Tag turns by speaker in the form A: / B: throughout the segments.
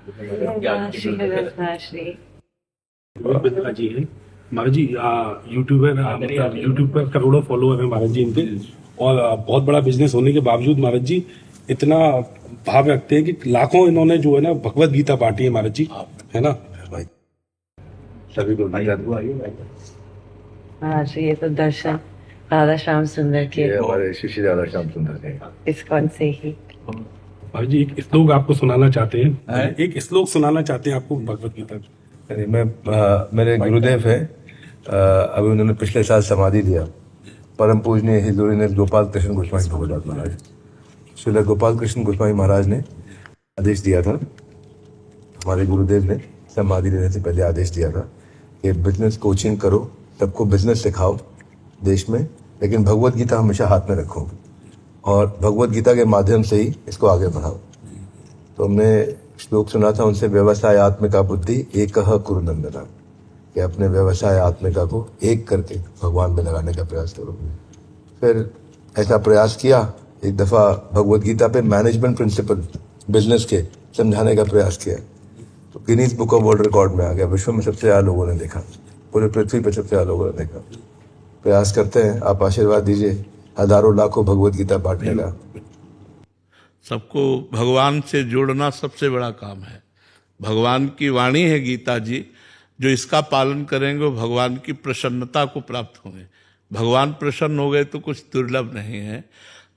A: श्री रत्ना श्री।
B: मित्रा जी हैं महाराज जी, यूट्यूबर, मतलब यूट्यूब पर करोड़ों फॉलोअर हैं महाराज जी इनके, और बहुत बड़ा बिजनेस होने के बावजूद महाराज जी इतना भाव रखते हैं कि लाखों इन्होंने जो है ना भगवत गीता बांटी है महाराज जी, है ना भाई।
C: सभी को
A: हाँ जी, ये तो दर्शन राधा श्याम सुंदर के
C: हमारे श्री राधा श्याम सुंदर है।
A: इस्कॉन से ही।
B: महाराज जी एक श्लोक आपको सुनाना चाहते हैं, एक श्लोक सुनाना चाहते हैं आपको भगवत गीता।
C: अरे मैं मेरे गुरुदेव है, अभी उन्होंने पिछले साल समाधि लिया, परम पूजनीय हिंदू ने गोपाल कृष्ण गोस्वामी भगवत महाराज। श्रील गोपाल कृष्ण गोस्वामी महाराज ने आदेश दिया था, हमारे गुरुदेव ने समाधि लेने से पहले आदेश दिया था कि बिजनेस कोचिंग करो, सबको बिजनेस सिखाओ देश में, लेकिन भगवत गीता हमेशा हाथ में रखो और भगवत गीता के माध्यम से ही इसको आगे बढ़ाओ। तो हमने श्लोक सुना था उनसे, व्यवसाय आत्मिका बुद्धि एक कुरु नंदना, कि अपने व्यवसाय आत्मिका को एक करके भगवान में लगाने का प्रयास करो। फिर ऐसा प्रयास किया, एक दफा भगवत गीता पे मैनेजमेंट प्रिंसिपल बिजनेस के समझाने का प्रयास किया, तो Guinness book of world record में आ गया। विश्व में सबसे ज्यादा लोगों ने देखा, पूरे पृथ्वी पर सबसे ज्यादा लोगों ने देखा। प्रयास करते हैं, आप आशीर्वाद दीजिए हजारों लाखों भगवत गीता बांटने का।
D: सबको भगवान से जोड़ना सबसे बड़ा काम है। भगवान की वाणी है गीता जी, जो इसका पालन करेंगे वो भगवान की प्रसन्नता को प्राप्त होंगे। भगवान प्रसन्न हो गए तो कुछ दुर्लभ नहीं है।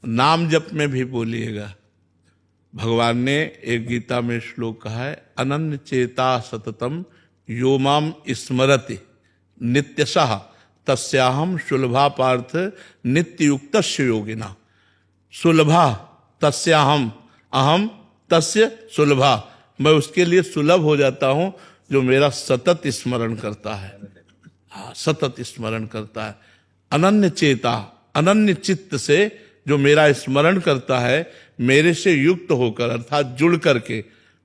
D: नाम जप में भी बोलिएगा, भगवान ने एक गीता में श्लोक कहा है, अनन्य चेता सततम यो माम स्मरति नित्यशः तस्याहम सुलभा पार्थ नित्ययुक्तस्य योगिना। सुलभा तस्याहम, अहम तस्य सुलभा, मैं उसके लिए सुलभ हो जाता हूं जो मेरा सतत स्मरण करता है। हाँ, सतत स्मरण करता है। अनन्य चेता, अनन्य चित्त से जो मेरा स्मरण करता है, मेरे से युक्त होकर अर्थात जुड़ करके,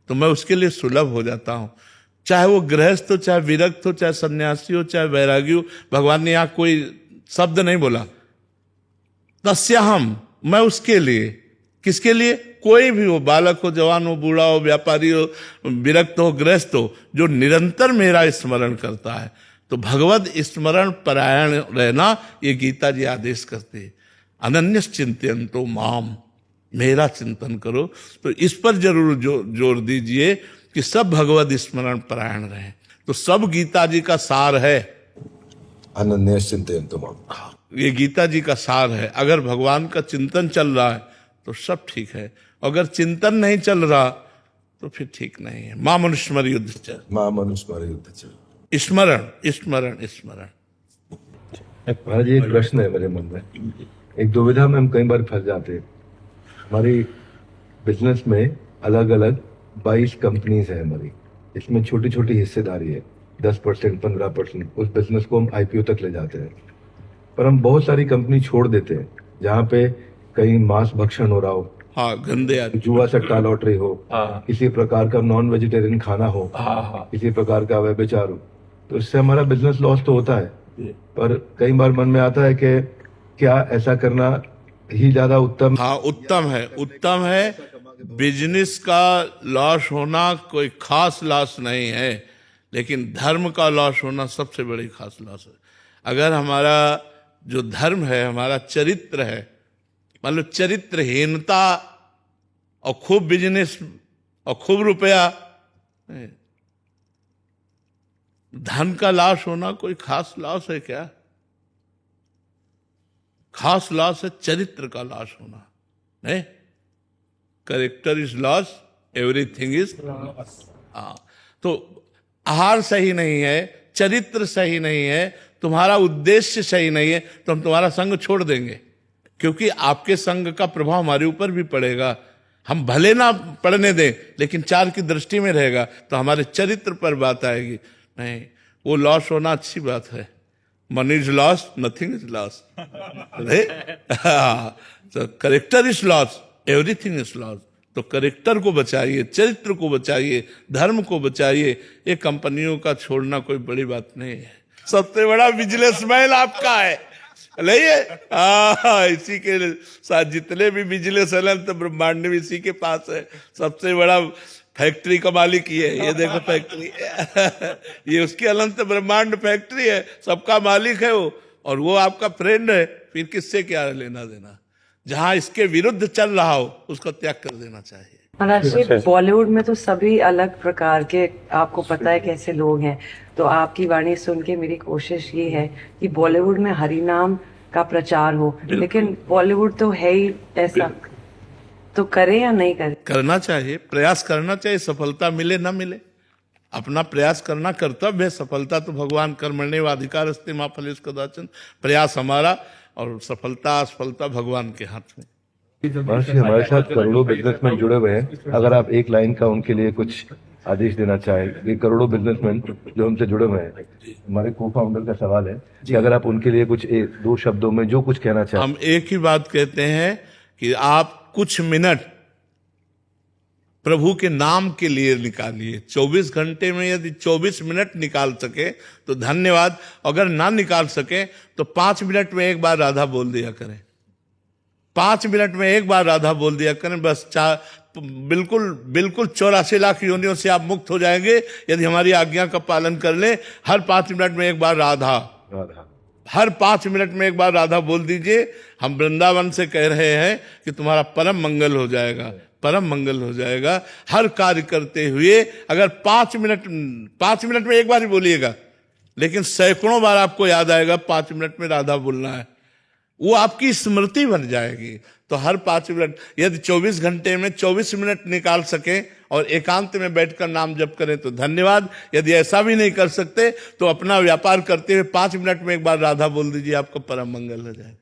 D: तो मैं उसके लिए सुलभ हो जाता हूं। चाहे वो गृहस्थ हो, चाहे विरक्त हो, चाहे सन्यासी हो, चाहे वैरागी हो। भगवान ने यहां कोई शब्द नहीं बोला। तस्याहम, मैं उसके लिए, किसके लिए? कोई भी हो, बालक हो, जवान हो, बूढ़ा हो, व्यापारी हो, विरक्त हो, गृहस्थ हो, जो निरंतर मेरा स्मरण करता है। तो भगवत स्मरण परायण रहना ये गीता जी आदेश करते हैं। अनन्य चिंतयन्तो माम, मेरा चिंतन करो। तो इस पर जरूर जोर दीजिए कि सब भगवत स्मरण परायण रहे। तो सब गीता जी का सार है,
C: अनन्य चिंतयन्तो माम।
D: ये गीता जी का सार है। अगर भगवान का चिंतन चल रहा है तो सब ठीक है, अगर चिंतन नहीं चल रहा तो फिर ठीक नहीं है। मां मनुस्मर युद्ध चल,
C: मां मनुस्मर युद्ध चल,
D: स्मरण स्मरण स्मरण।
C: महाराज एक प्रश्न है मेरे मन में, एक दुविधा में हम कई बार फंस जाते हैं। हमारी बिजनेस में अलग अलग 22 कंपनीज है हमारी, इसमें छोटी छोटी हिस्सेदारी है, 10%, 15%। उस बिजनेस को हम आईपीओ तक ले जाते हैं, पर हम बहुत सारी कंपनी छोड़ देते हैं जहाँ पे कहीं मांस भक्षण हो रहा हो,
D: हाँ, गंदे आदमी,
C: जुआ सट्टा लॉटरी हो, किसी प्रकार का नॉन वेजिटेरियन खाना हो, किसी प्रकार का व्यभिचार हो, तो इससे हमारा बिजनेस लॉस तो होता है। पर कई बार मन में आता है कि क्या ऐसा करना ही ज्यादा उत्तम?
D: हाँ, उत्तम है, उत्तम है। बिजनेस का लॉस होना कोई खास लॉस नहीं है, लेकिन धर्म का लॉस होना सबसे बड़ी खास लॉस है। अगर हमारा जो धर्म है, हमारा चरित्र है, मान लो चरित्रहीनता और खूब बिजनेस और खूब रुपया, धन का लॉस होना कोई खास लॉस है क्या? खास लॉस है चरित्र का लॉस होना, नहीं? Character is loss, everything is loss. हाँ, तो आहार सही नहीं है, चरित्र सही नहीं है, तुम्हारा उद्देश्य सही नहीं है, तो हम तुम्हारा संग छोड़ देंगे, क्योंकि आपके संग का प्रभाव हमारे ऊपर भी पड़ेगा। हम भले ना पढ़ने दें, लेकिन चार की दृष्टि में रहेगा, तो हमारे चरित्र पर बात आएगी। नहीं, वो लॉस होना अच्छी बात है। Money is loss, nothing is loss. तो character is loss, everything is loss. तो करेक्टर को बचाइए, चरित्र को बचाइए, धर्म को बचाइए। ये कंपनियों का छोड़ना कोई बड़ी बात नहीं है। सबसे बड़ा बिजनेसमैन आपका है, नहीं? इसी के साथ जितने भी बिजनेस है तो ब्रह्मांड भी इसी के पास है। सबसे बड़ा फैक्ट्री का मालिक ही है, ये देखो फैक्ट्री ये उसकी अनंत ब्रह्मांड फैक्ट्री है, सबका मालिक है वो, और वो आपका फ्रेंड है, फिर किससे क्या लेना देना। जहां इसके विरुद्ध चल रहा हो उसको त्याग कर देना चाहिए।
A: महाराज जी, बॉलीवुड में तो सभी अलग प्रकार के, आपको पता है कैसे लोग हैं, तो आपकी वाणी सुन के मेरी कोशिश ये है कि बॉलीवुड में हरि नाम का प्रचार हो, लेकिन बॉलीवुड तो है ही ऐसा, तो करें या नहीं करें?
D: करना चाहिए, प्रयास करना चाहिए, सफलता मिले ना मिले अपना प्रयास करना कर्तव्य है। सफलता तो भगवान कर्मण्येव अधिकारस्ते मा फलेषु कदाचन, प्रयास हमारा और सफलता असफलता भगवान के हाथ में।
C: महर्षि, हमारे साथ करोड़ों बिजनेसमैन जुड़े हुए हैं, अगर आप एक लाइन का उनके लिए कुछ आदेश देना चाहें। ये करोड़ों बिजनेसमैन जो हमसे जुड़े हुए हैं, हमारे को फाउंडर का सवाल है कि अगर आप उनके लिए कुछ दो शब्दों में जो कुछ कहना चाहें।
D: हम एक ही बात कहते हैं कि आप कुछ मिनट प्रभु के नाम के लिए निकालिए। 24 घंटे में यदि 24 मिनट निकाल सके तो धन्यवाद, अगर ना निकाल सके तो 5 मिनट में एक बार राधा बोल दिया करें, 5 मिनट में एक बार राधा बोल दिया करें, बस बिल्कुल बिल्कुल 84 लाख योनियों से आप मुक्त हो जाएंगे यदि हमारी आज्ञा का पालन कर ले। हर 5 मिनट में एक बार राधा, हर 5 मिनट में एक बार राधा बोल दीजिए। हम वृंदावन से कह रहे हैं कि तुम्हारा परम मंगल हो जाएगा, परम मंगल हो जाएगा। हर कार्य करते हुए अगर 5 मिनट में एक बार ही बोलिएगा, लेकिन सैकड़ों बार आपको याद आएगा 5 मिनट में राधा बोलना है, वो आपकी स्मृति बन जाएगी। तो हर 5 मिनट, यदि 24 घंटे में 24 मिनट निकाल सके और एकांत में बैठकर नाम जप करें तो धन्यवाद। यदि ऐसा भी नहीं कर सकते तो अपना व्यापार करते हुए 5 मिनट में एक बार राधा बोल दीजिए, आपका परम मंगल हो जाएगा।